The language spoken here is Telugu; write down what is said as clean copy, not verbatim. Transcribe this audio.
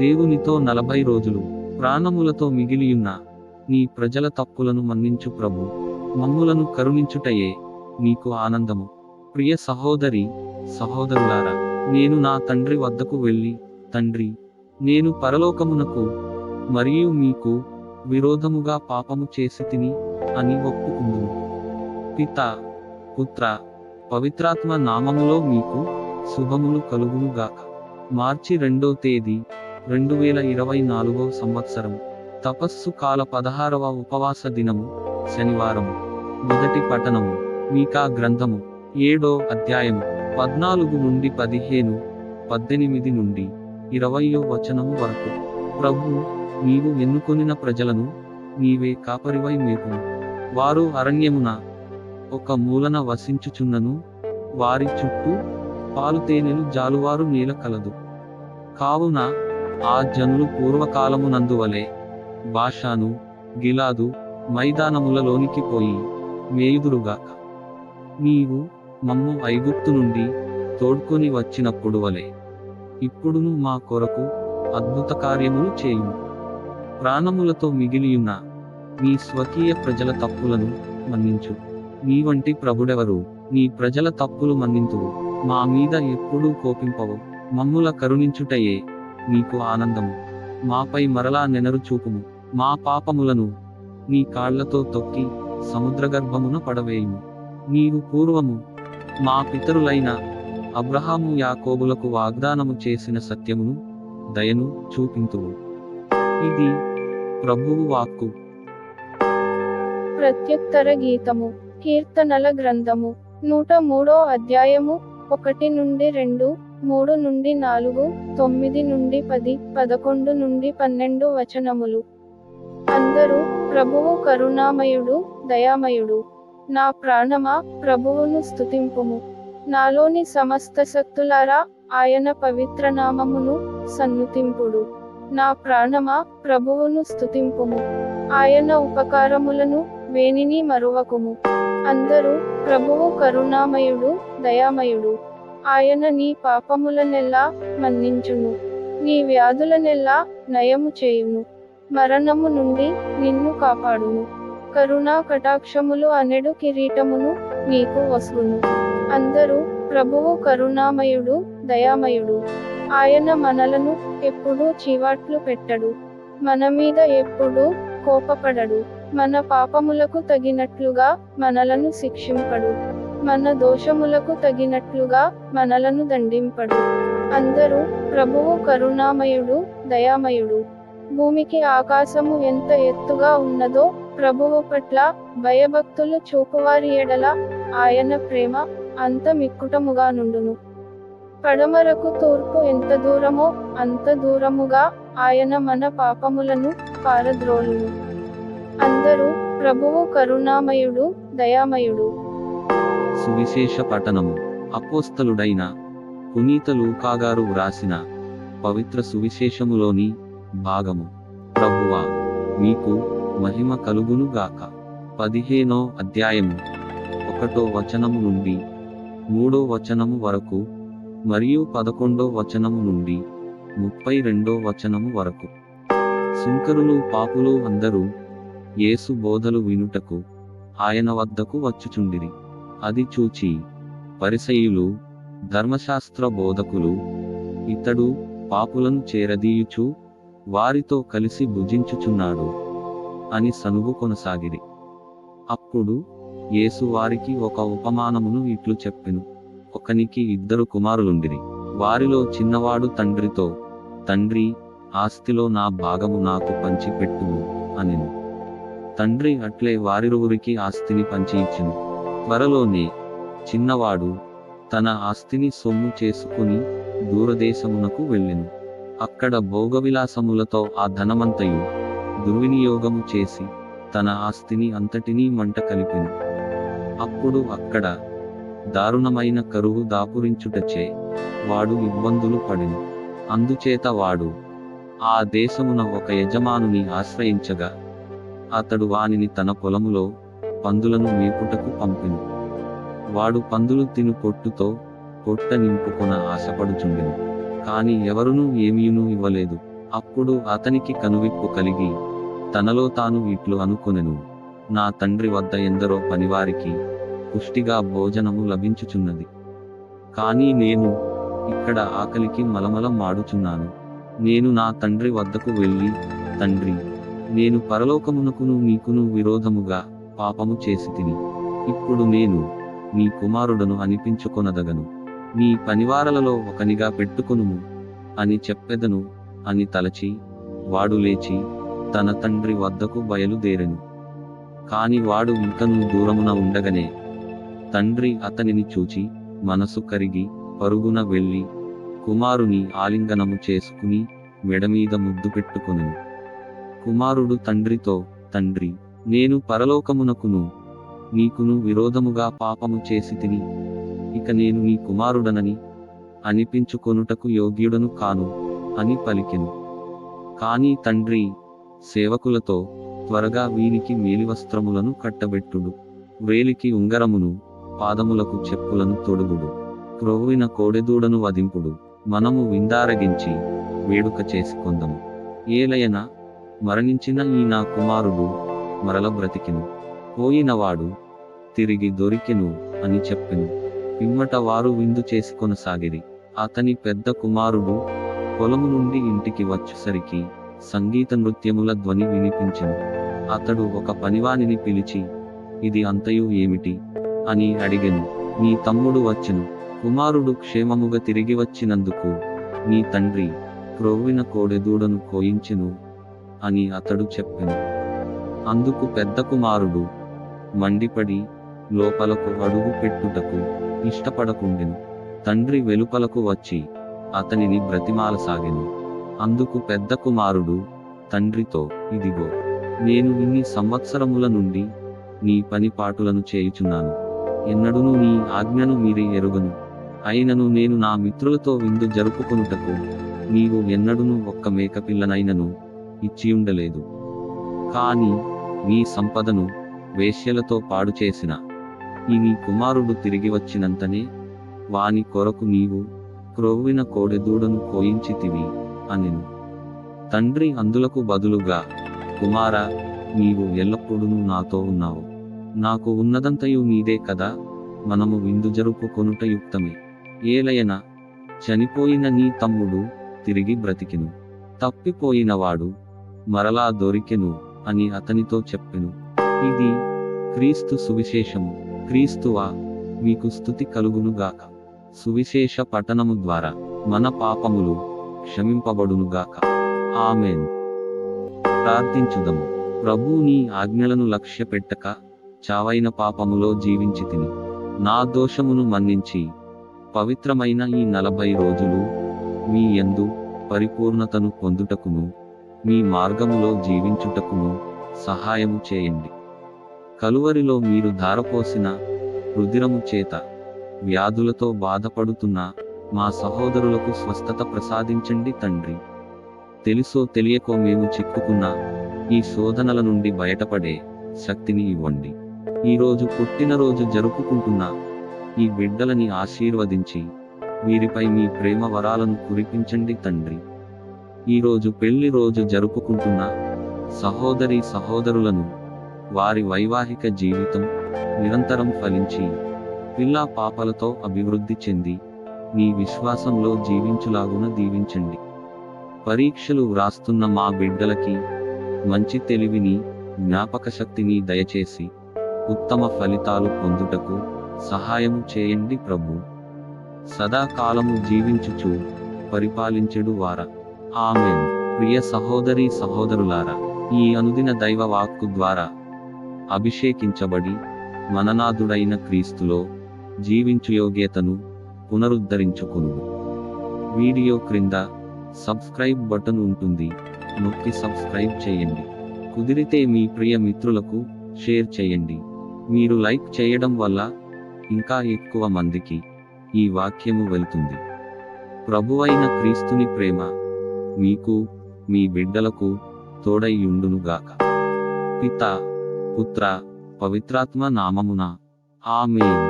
దేవునితో 40 రోజులు ప్రాణములతో మిగిలియున్న నీ ప్రజల తప్పులను మన్నించు ప్రభు. మమ్ములను కరుణించుటయే నీకు ఆనందము. ప్రియ సహోదరి సహోదరులారా, నేను నా తండ్రి వద్దకు వెళ్ళి, తండ్రి, నేను పరలోకమునకు మరియు మీకు విరోధముగా పాపము చేసితిని అని ఒప్పుకుందును. పితా, పుత్ర, పవిత్రాత్మ నామములో మీకు శుభములు కలుగునుగాక. మార్చి 2వ తేదీ 2024 సంవత్సరం. తపస్సు కాల 16వ ఉపవాస దినము, శనివారము. మొదటి పఠనము మీకా గ్రంథము 7వ అధ్యాయము 14 నుండి 15, 18 నుండి 20వ వచనము వరకు. ప్రభు, నీవు ఎన్నుకొనిన ప్రజలను నీవే కాపరివై మేపుము. వారు అరణ్యమున ఒక మూలన వసించుచున్నను, వారి చుట్టూ పాలుతేనెలు జాలువారు నేల కలదు. కావున ఆ జనులు పూర్వకాలమునందువలె బాషాను, గిలాదు మైదానములలోనికి పోయి మేయుదురుగాక. నీవు మమ్ము ఐగుప్తు నుండి తోడ్కొని వచ్చినప్పుడు వలె ఇప్పుడును మా కొరకు అద్భుత కార్యములు చేయుము. ప్రాణములతో మిగిలియున్న నీ స్వకీయ ప్రజల తప్పులను మన్నించు. నీ వంటి ప్రభుడెవరు? నీ ప్రజల తప్పులు మన్నింతువు, మా మీద ఎప్పుడూ కోపింపవు. మమ్ముల కరుణించుటయే నీకు ఆనందము. మాపై మరలా నెనరు చూపుము. మా పాపములను నీ కాళ్లతో తొక్కి సముద్రగర్భమున పడవేయుము. నీవు పూర్వము మా పితరులైన అబ్రహాము యాకోబులకు వాగ్దానము చేసిన సత్యమును దయను చూపింతువు. ఇది ప్రభువు వాక్కు. ప్రత్యుత్తర గీతము. కీర్తనల గ్రంథము 103వ అధ్యాయము 1 నుండి 2, 3 నుండి 4, 9 నుండి 10, 11 నుండి 12 వచనములు. అందరూ ప్రభువు కరుణామయుడు, దయామయుడు. నా ప్రాణమా, ప్రభువును స్తుతింపుము. నాలోని సమస్త శక్తులారా, ఆయన పవిత్రనామమును సన్నుతింపుడు. నా ప్రాణమా, ప్రభువును స్తుతింపుము. ఆయన ఉపకారములను వేనిని మరువకుము. అందరూ ప్రభువు కరుణామయుడు, దయామయుడు. ఆయన నీ పాపములనెల్లా మన్నించును, నీ వ్యాధులనెల్లా నయము చేయును. మరణము నుండి నిన్ను కాపాడును. కరుణా కటాక్షములు అనెడు కిరీటమును నీకు వసుగును. అందరూ ప్రభువు కరుణామయుడు, దయామయుడు. ఆయన మనలను ఎప్పుడూ చీవాట్లు పెట్టడు, మన మీద ఎప్పుడూ కోపపడడు. మన పాపములకు తగినట్లుగా మనలను శిక్షింపడు, మన దోషములకు తగినట్లుగా మనలను దండింపడు. అందరూ ప్రభువు కరుణామయుడు, దయామయుడు. భూమికి ఆకాశము ఎంత ఎత్తుగా ఉన్నదో, ప్రభువు పట్ల భయభక్తులు చూపువారి ఎడల ఆయన ప్రేమ అంత మిక్కుటముగా నుండును. పడమరకు తూర్పు ఎంత దూరమో అంత దూరముగా ఆయన మన పాపములను పారద్రోలును. అందరూ ప్రభువు కరుణామయుడు, దయామయుడు. సువిశేష పఠనము. అపోస్తలుడైన పునీత లూకాగారు వ్రాసిన పవిత్ర సువిశేషములోని భాగము. ప్రభువా, మీకు మహిమ కలుగును గాక. 15వ అధ్యాయము 1వ వచనము నుండి 3వ వచనము వరకు మరియు 11వ వచనము నుండి 32వ వచనము వరకు. సుంకరులు పాపులు అందరూ యేసు బోధలు వినుటకు ఆయన వద్దకు వచ్చుచుండిరి. అది చూచి పరిసయ్యులు, ధర్మశాస్త్ర బోధకులు, ఇతడు పాపులను చేరదీయుచు వారితో కలిసి భుజించుచున్నాడు అని సనుగు కొనసాగిరి. అప్పుడు యేసు వారికి ఒక ఉపమానమును ఇట్లు చెప్పెను. ఒకనికి 2 కుమారులుండిరి. వారిలో చిన్నవాడు తండ్రితో, తండ్రి, ఆస్తిలో నా భాగము నాకు పంచిపెట్టుము అనెను. తండ్రి అట్లే వారిరువురికి ఆస్తిని పంచి ఇచ్చెను. త్వరలోనే చిన్నవాడు తన ఆస్తిని సొమ్ము చేసుకుని దూరదేశమునకు వెళ్ళెను. అక్కడ భోగవిలాసములతో ఆ ధనమంతయు దుర్వినియోగము చేసి తన ఆస్తిని అంతటినీ మంట కలిపెను. అప్పుడు అక్కడ దారుణమైన కరువు దాపురించుటచే వాడు ఇబ్బందులు పడెను. అందుచేత వాడు ఆ దేశమున ఒక యజమానుని ఆశ్రయించగా అతడు వానిని తన పొలములో పందులను మేపుటకు పంపెను. వాడు పందులు తిను పొట్టుతో పొట్ట నింపుకొన ఆశపడుచుండెను. కాని ఎవరునూ ఏమీయును ఇవ్వలేదు. అప్పుడు అతనికి కనువిప్పు కలిగి తనలో తాను ఇట్లు అనుకొనెను, నా తండ్రి వద్ద ఎందరో పనివారికి పుష్టిగా భోజనము లభించుచున్నది, కానీ నేను ఇక్కడ ఆకలికి మలమలం మాడుచున్నాను. నేను నా తండ్రి వద్దకు వెళ్ళి, తండ్రి, నేను పరలోకమునకును నీకును విరోధముగా పాపము చేసితిని. ఇప్పుడు నేను నీ కుమారుడను అనిపించుకొనదగను. నీ పనివారలలో ఒకనిగా పెట్టుకొనుము అని చెప్పెదను అని తలచి, వాడు లేచి తన తండ్రి వద్దకు బయలుదేరెను. కాని వాడు ఇంకనూ దూరమున ఉండగనే తండ్రి అతనిని చూచి మనసు కరిగి పరుగున వెళ్ళి కుమారుని ఆలింగనము చేసుకుని మెడమీద ముద్దు పెట్టుకొనెను. కుమారుడు తండ్రితో, తండ్రి, నేను పరలోకమునకును నీకును విరోధముగా పాపము చేసితిని. ఇక నేను నీ కుమారుడనని అనిపించుకొనుటకు యోగ్యుడను కాను అని పలికెను. కాని తండ్రి సేవకులతో, త్వరగా వీనికి మేలివస్త్రములను కట్టబెట్టుడు, వేలికి ఉంగరమును, పాదములకు చెప్పులను తొడుగుడు, క్రొవ్విన కోడెదూడను వధింపుడు, మనము విందారగించి వేడుక చేసుకొందము. ఏలయన మరణించిన ఈ నా కుమారుడు మరల బ్రతికెను, పోయినవాడు తిరిగి దొరికెను అని చెప్పెను. పిమ్మట వారు విందు చేసుకొనసాగిరి. అతని పెద్ద కుమారుడు పొలము నుండి ఇంటికి వచ్చేసరికి సంగీత నృత్యముల ధ్వని వినిపించెను. అతడు ఒక పనివానిని పిలిచి, ఇది అంతయు ఏమిటి అని అడిగెను. నీ తమ్ముడు వచ్చెను, కుమారుడు క్షేమముగా తిరిగి వచ్చినందుకు నీ తండ్రి క్రొవ్విన కోడెదూడను కోయించెను అని అతడు చెప్పెను. అందుకు పెద్ద కుమారుడు మండిపడి లోపలకు అడుగు పెట్టుటకు ఇష్టపడకుండెను. తండ్రి వెలుపలకు వచ్చి అతనిని బ్రతిమాలసాగెను. అందుకు పెద్ద కుమారుడు తండ్రితో, ఇదిగో, నేను ఇన్ని సంవత్సరముల నుండి నీ పని పాటులను చేయుచున్నాను, ఎన్నడూనూ నీ ఆజ్ఞను మీరి ఎరుగను. అయినను నేను నా మిత్రులతో విందు జరుపుకొనుటకు నీవు ఎన్నడూనూ ఒక్క మేకపిల్లనైనను ఇచ్చియుండలేదు. కాని నీ సంపదను వేశ్యలతో పాడు చేసిన ఈ నీ కుమారుడు తిరిగి వచ్చినంతనే వాని కొరకు నీవు క్రొవ్విన కోడెదూడను కోయించితివి అనెను. తండ్రి అందులకు బదులుగా, కుమారా, నీవు ఎల్లప్పుడూ నాతో ఉన్నావు, నాకు ఉన్నదంతయు నీదే కదా, మనము విందు జరుపుకొనుట యుక్తమే. ఏలయన చనిపోయిన నీ తమ్ముడు తిరిగి బ్రతికెను, తప్పిపోయినవాడు మరలా దొరికెను అని అతనితో చెప్పెను. ఇది క్రీస్తు సువిశేషము. క్రీస్తువా, మీకు స్తుతి కలుగునుగాక. సువిశేష పఠనము ద్వారా మన పాపములు క్షమింపబడునుగాక. ఆమేన్. ప్రార్థించుదము. ప్రభూ, నీ ఆజ్ఞలను లక్ష్య పెట్టక చావైన పాపములో జీవించితిని. నా దోషమును మన్నించి పవిత్రమైన ఈ 40 రోజులు మీ యందు పరిపూర్ణతను పొందుటకును మీ మార్గములో జీవించుటకును సహాయము చేయండి. కలువరిలో మీరు ధారపోసిన రుధిరము చేత వ్యాధులతో బాధపడుతున్న మా సహోదరులకు స్వస్థత ప్రసాదించండి తండ్రి. తెలుసో తెలియకో మేము చిక్కుకున్న ఈ శోధనల నుండి బయటపడే శక్తిని ఇవ్వండి. ఈరోజు పుట్టినరోజు జరుపుకుంటున్న ఈ బిడ్డలని ఆశీర్వదించి వీరిపై మీ ప్రేమ వరాలను కురిపించండి తండ్రి. ఈరోజు పెళ్లి రోజు జరుపుకుంటున్న సహోదరి సహోదరులను వారి వైవాహిక జీవితం నిరంతరం ఫలించి పిల్లా పాపలతో అభివృద్ధి చెంది నీ విశ్వాసంలో జీవించులాగున దీవించండి. పరీక్షలు వ్రాస్తున్న మా బిడ్డలకి మంచి తెలివిని, జ్ఞాపక శక్తిని దయచేసి ఉత్తమ ఫలితాలు పొందుటకు సహాయము చేయండి ప్రభు. సదాకాలము జీవించుచు పరిపాలించెడు వార. ఆమేన్. ప్రియ సహోదరి సహోదరులారా, ఈ అనుదిన దైవ వాక్కు ద్వారా అభిషేకించబడి మననాథుడైన క్రీస్తులో జీవించు యోగ్యతను పునరుద్ధరించుకును. వీడియో క్రింద సబ్స్క్రైబ్ బటన్ ఉంటుంది, నొక్కి సబ్స్క్రైబ్ చేయండి. కుదిరితే మీ ప్రియ మిత్రులకు షేర్ చేయండి. మీరు లైక్ చేయడం వల్ల ఇంకా ఎక్కువ మందికి ఈ వాక్యము వెళ్తుంది. ప్రభువైన క్రీస్తుని ప్రేమ మీకు, మీ బిడ్డలకు తోడై యుండునుగాక. పితా, పుత్ర, పవిత్రాత్మ నామమున. ఆమేన్.